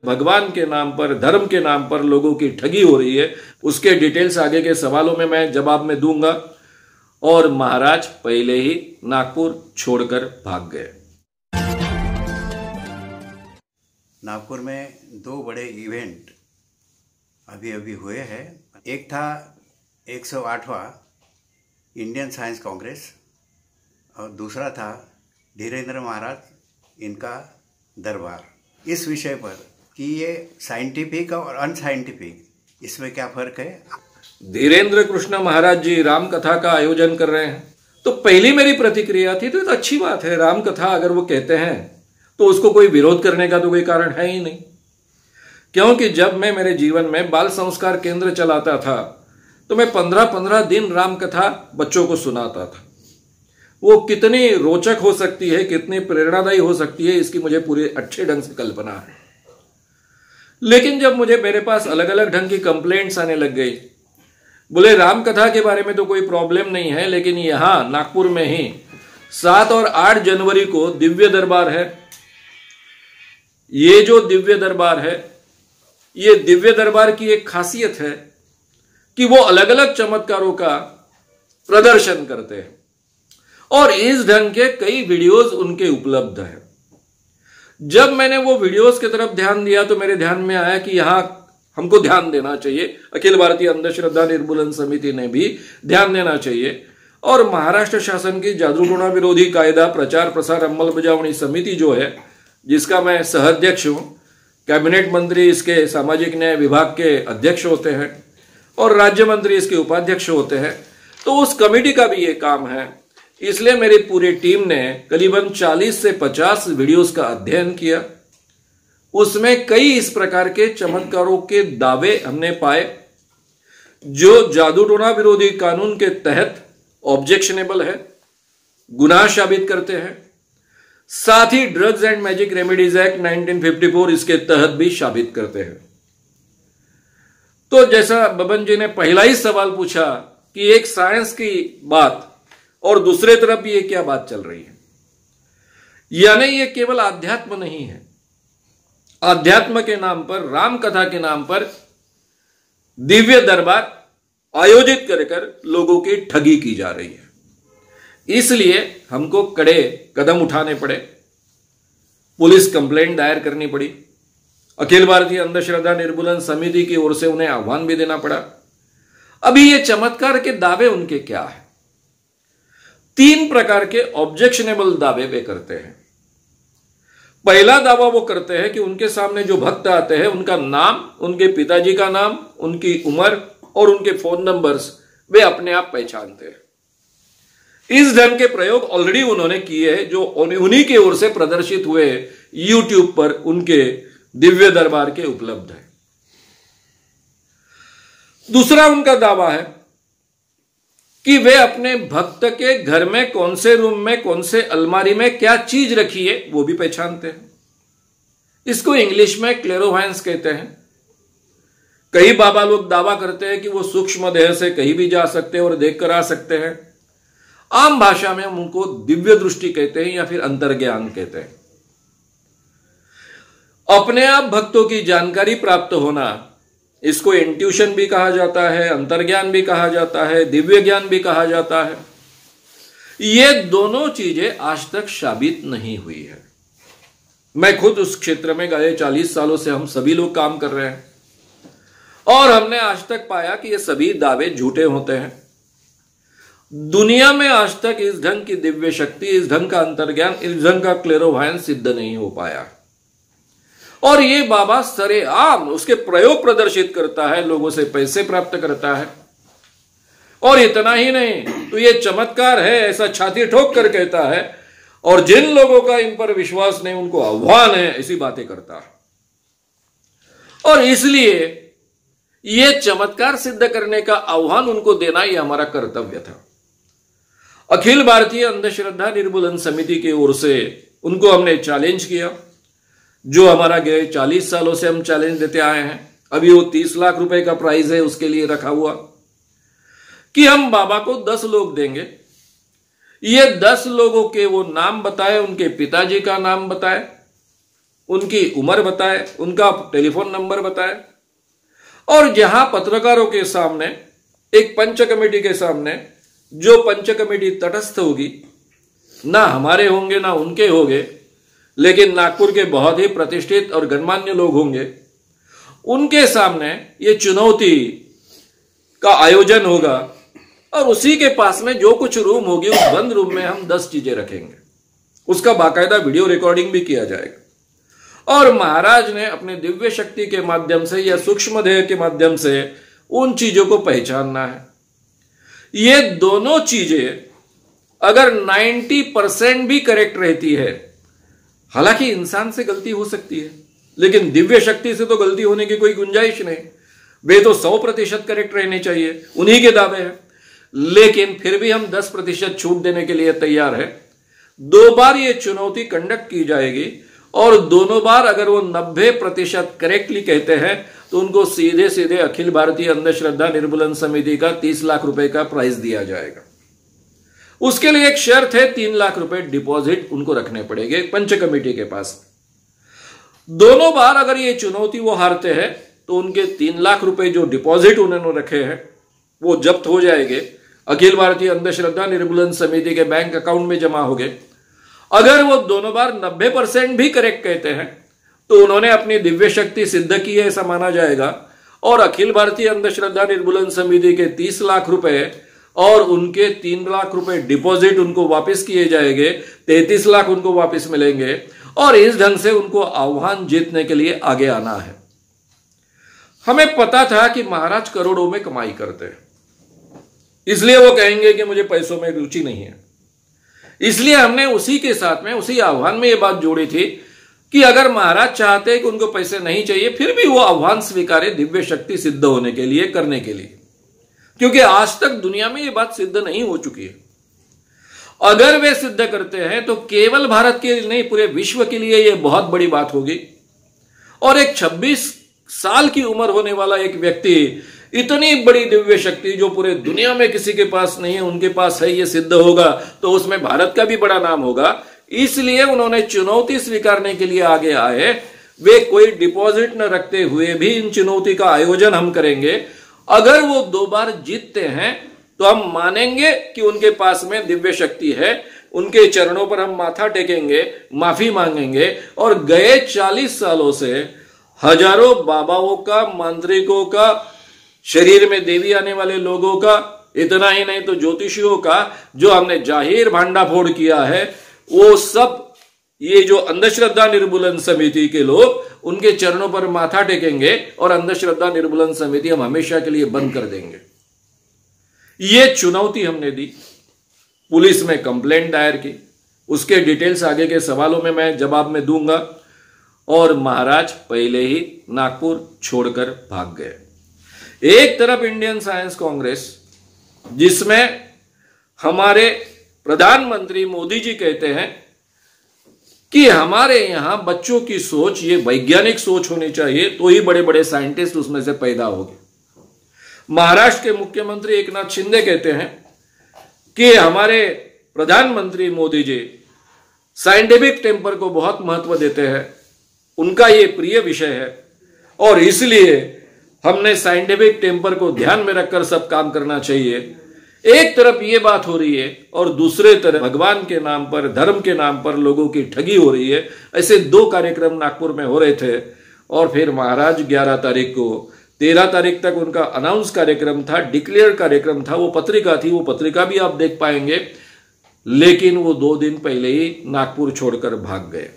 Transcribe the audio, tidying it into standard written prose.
भगवान के नाम पर, धर्म के नाम पर लोगों की ठगी हो रही है, उसके डिटेल्स आगे के सवालों में मैं जवाब में दूंगा। और महाराज पहले ही नागपुर छोड़कर भाग गए। नागपुर में दो बड़े इवेंट अभी अभी हुए हैं। एक था 108वां इंडियन साइंस कांग्रेस और दूसरा था धीरेन्द्र महाराज इनका दरबार। इस विषय पर कि ये साइंटिफिक और अनसाइंटिफिक, इसमें क्या फर्क है। धीरेन्द्र कृष्ण महाराज जी राम कथा का आयोजन कर रहे हैं, तो पहली मेरी प्रतिक्रिया थी तो ये तो अच्छी बात है, राम कथा अगर वो कहते हैं तो उसको कोई विरोध करने का तो कोई कारण है ही नहीं। क्योंकि जब मैं मेरे जीवन में बाल संस्कार केंद्र चलाता था तो मैं 15-15 दिन राम कथा बच्चों को सुनाता था। वो कितनी रोचक हो सकती है, कितनी प्रेरणादायी हो सकती है, इसकी मुझे पूरे अच्छे ढंग से कल्पना है। लेकिन जब मेरे पास अलग अलग ढंग की कंप्लेंट्स आने लग गई, बोले राम कथा के बारे में तो कोई प्रॉब्लम नहीं है, लेकिन यहां नागपुर में ही 7 और 8 जनवरी को दिव्य दरबार है। ये जो दिव्य दरबार है, ये दिव्य दरबार की एक खासियत है कि वो अलग अलग चमत्कारों का प्रदर्शन करते हैं और इस ढंग के कई वीडियोस उनके उपलब्ध हैं। जब मैंने वो वीडियोस की तरफ ध्यान दिया तो मेरे ध्यान में आया कि यहां हमको ध्यान देना चाहिए, अखिल भारतीय अंधश्रद्धा निर्मूलन समिति ने भी ध्यान देना चाहिए, और महाराष्ट्र शासन की जादूटोना विरोधी कायदा प्रचार प्रसार अंमलबजावनी समिति जो है, जिसका मैं सहाध्यक्ष हूं, कैबिनेट मंत्री इसके सामाजिक न्याय विभाग के अध्यक्ष होते हैं और राज्य मंत्री इसके उपाध्यक्ष होते हैं, तो उस कमेटी का भी ये काम है। इसलिए मेरी पूरी टीम ने करीबन 40 से 50 वीडियोस का अध्ययन किया। उसमें कई इस प्रकार के चमत्कारों के दावे हमने पाए जो जादूटोना विरोधी कानून के तहत ऑब्जेक्शनेबल है, गुनाह साबित करते हैं। साथ ही drugs and magic remedies act 1954 इसके तहत भी साबित करते हैं। तो जैसा बबन जी ने पहला ही सवाल पूछा कि एक साइंस की बात और दूसरे तरफ भी ये क्या बात चल रही है, यानी ये केवल आध्यात्म नहीं है। आध्यात्म के नाम पर, राम कथा के नाम पर दिव्य दरबार आयोजित कर लोगों की ठगी की जा रही है। इसलिए हमको कड़े कदम उठाने पड़े, पुलिस कंप्लेंट दायर करनी पड़ी, अखिल भारतीय अंधश्रद्धा निर्मूलन समिति की ओर से उन्हें आह्वान भी देना पड़ा। अभी ये चमत्कार के दावे उनके क्या है? 3 प्रकार के ऑब्जेक्शनेबल दावे वे करते हैं। पहला दावा वो करते हैं कि उनके सामने जो भक्त आते हैं उनका नाम, उनके पिताजी का नाम, उनकी उम्र और उनके फोन नंबर्स वे अपने आप पहचानते हैं। इस ढंग के प्रयोग ऑलरेडी उन्होंने किए हैं जो उन्हीं की ओर से प्रदर्शित हुए यूट्यूब पर उनके दिव्य दरबार के उपलब्ध है। दूसरा उनका दावा है कि वे अपने भक्त के घर में कौन से रूम में, कौन से अलमारी में क्या चीज रखी है वो भी पहचानते हैं। इसको इंग्लिश में क्लेरोवायंस कहते हैं। कई बाबा लोग दावा करते हैं कि वो सूक्ष्म देह से कहीं भी जा सकते हैं और देख कर आ सकते हैं। आम भाषा में हम उनको दिव्य दृष्टि कहते हैं या फिर अंतर्ज्ञान कहते हैं। अपने आप भक्तों की जानकारी प्राप्त होना, इसको इंट्यूशन भी कहा जाता है, अंतर्ज्ञान भी कहा जाता है, दिव्य ज्ञान भी कहा जाता है। ये दोनों चीजें आज तक साबित नहीं हुई है। मैं खुद उस क्षेत्र में गए 40 सालों से हम सभी लोग काम कर रहे हैं और हमने आज तक पाया कि ये सभी दावे झूठे होते हैं। दुनिया में आज तक इस ढंग की दिव्य शक्ति, इस ढंग का अंतर्ज्ञान, इस ढंग का क्लेरोवायंस सिद्ध नहीं हो पाया। और ये बाबा सरेआम उसके प्रयोग प्रदर्शित करता है, लोगों से पैसे प्राप्त करता है। और इतना ही नहीं, तो ये चमत्कार है ऐसा छाती ठोक कर कहता है, और जिन लोगों का इन पर विश्वास नहीं उनको आह्वान है ऐसी बातें करता है। और इसलिए ये चमत्कार सिद्ध करने का आह्वान उनको देना ये हमारा कर्तव्य था। अखिल भारतीय अंधश्रद्धा निर्मूलन समिति की ओर से उनको हमने चैलेंज किया, जो हमारा गए 40 सालों से हम चैलेंज देते आए हैं। अभी वो 30 लाख रुपए का प्राइज है उसके लिए रखा हुआ, कि हम बाबा को 10 लोग देंगे। ये 10 लोगों के वो नाम बताए, उनके पिताजी का नाम बताए, उनकी उम्र बताए, उनका टेलीफोन नंबर बताए, और जहां पत्रकारों के सामने एक पंच कमेटी के सामने, जो पंच कमेटी तटस्थ होगी, ना हमारे होंगे ना उनके होंगे, लेकिन नागपुर के बहुत ही प्रतिष्ठित और गणमान्य लोग होंगे, उनके सामने ये चुनौती का आयोजन होगा और उसी के पास में जो कुछ रूम होगी उस बंद रूम में हम 10 चीजें रखेंगे। उसका बाकायदा वीडियो रिकॉर्डिंग भी किया जाएगा और महाराज ने अपने दिव्य शक्ति के माध्यम से या सूक्ष्म देह के माध्यम से उन चीजों को पहचानना है। ये दोनों चीजें अगर 90% भी करेक्ट रहती है, हालांकि इंसान से गलती हो सकती है, लेकिन दिव्य शक्ति से तो गलती होने की कोई गुंजाइश नहीं, वे तो 100% करेक्ट रहने चाहिए, उन्हीं के दावे हैं। लेकिन फिर भी हम 10% छूट देने के लिए तैयार है। 2 बार ये चुनौती कंडक्ट की जाएगी और दोनों बार अगर वो 90% करेक्टली कहते हैं तो उनको सीधे सीधे अखिल भारतीय अंधश्रद्धा निर्मूलन समिति का 30 लाख रुपए का प्राइज दिया जाएगा। उसके लिए एक शर्त है, 3 लाख रुपए डिपॉजिट उनको रखने पड़ेंगे पंच कमेटी के पास। दोनों बार अगर ये चुनौती वो हारते हैं तो उनके 3 लाख रुपए जो डिपॉजिट उन्होंने रखे हैं वो जब्त हो जाएंगे, अखिल भारतीय अंधश्रद्धा निर्मूलन समिति के बैंक अकाउंट में जमा हो गए। अगर वो दोनों बार 90% भी करेक्ट कहते हैं तो उन्होंने अपनी दिव्य शक्ति सिद्ध की है, ऐसा माना जाएगा, और अखिल भारतीय अंधश्रद्धा निर्मूलन समिति के 30 लाख रुपए और उनके 3 लाख रुपए डिपॉजिट उनको वापस किए जाएंगे, 33 लाख उनको वापस मिलेंगे और इस ढंग से उनको आह्वान जीतने के लिए आगे आना है। हमें पता था कि महाराज करोड़ों में कमाई करते हैं, इसलिए वो कहेंगे कि मुझे पैसों में रुचि नहीं है। इसलिए हमने उसी के साथ में, उसी आह्वान में ये बात जोड़ी थी कि अगर महाराज चाहते हैं कि उनको पैसे नहीं चाहिए, फिर भी वो आह्वान स्वीकारे दिव्य शक्ति सिद्ध होने के लिए, करने के लिए, क्योंकि आज तक दुनिया में ये बात सिद्ध नहीं हो चुकी है। अगर वे सिद्ध करते हैं तो केवल भारत के लिए नहीं, पूरे विश्व के लिए यह बहुत बड़ी बात होगी। और एक 26 साल की उम्र होने वाला एक व्यक्ति इतनी बड़ी दिव्य शक्ति जो पूरे दुनिया में किसी के पास नहीं है, उनके पास है, ये सिद्ध होगा तो उसमें भारत का भी बड़ा नाम होगा। इसलिए उन्होंने चुनौती स्वीकारने के लिए आगे आए। वे कोई डिपॉजिट न रखते हुए भी इन चुनौती का आयोजन हम करेंगे। अगर वो 2 बार जीतते हैं तो हम मानेंगे कि उनके पास में दिव्य शक्ति है, उनके चरणों पर हम माथा टेकेंगे, माफी मांगेंगे और गए 40 सालों से हजारों बाबाओं का, मांत्रिकों का, शरीर में देवी आने वाले लोगों का, इतना ही नहीं तो ज्योतिषियों का जो हमने जाहिर भांडाफोड़ किया है, वो सब ये जो अंधश्रद्धा निर्मूलन समिति के लोग उनके चरणों पर माथा टेकेंगे और अंधश्रद्धा निर्मूलन समिति हम हमेशा के लिए बंद कर देंगे। ये चुनौती हमने दी, पुलिस में कंप्लेंट दायर की, उसके डिटेल्स आगे के सवालों में मैं जवाब में दूंगा। और महाराज पहले ही नागपुर छोड़कर भाग गए। एक तरफ इंडियन साइंस कांग्रेस, जिसमें हमारे प्रधानमंत्री मोदी जी कहते हैं कि हमारे यहां बच्चों की सोच ये वैज्ञानिक सोच होनी चाहिए, तो ही बड़े बड़े साइंटिस्ट उसमें से पैदा होंगे। महाराष्ट्र के मुख्यमंत्री एकनाथ शिंदे कहते हैं कि हमारे प्रधानमंत्री मोदी जी साइंटिफिक टेम्पर को बहुत महत्व देते हैं, उनका ये प्रिय विषय है और इसलिए हमने साइंटिफिक टेम्पर को ध्यान में रखकर सब काम करना चाहिए। एक तरफ ये बात हो रही है और दूसरे तरफ भगवान के नाम पर, धर्म के नाम पर लोगों की ठगी हो रही है। ऐसे 2 कार्यक्रम नागपुर में हो रहे थे और फिर महाराज 11 तारीख को, 13 तारीख तक उनका अनाउंस कार्यक्रम था, डिक्लेयर कार्यक्रम था, वो पत्रिका थी, वो पत्रिका भी आप देख पाएंगे, लेकिन वो 2 दिन पहले ही नागपुर छोड़कर भाग गए।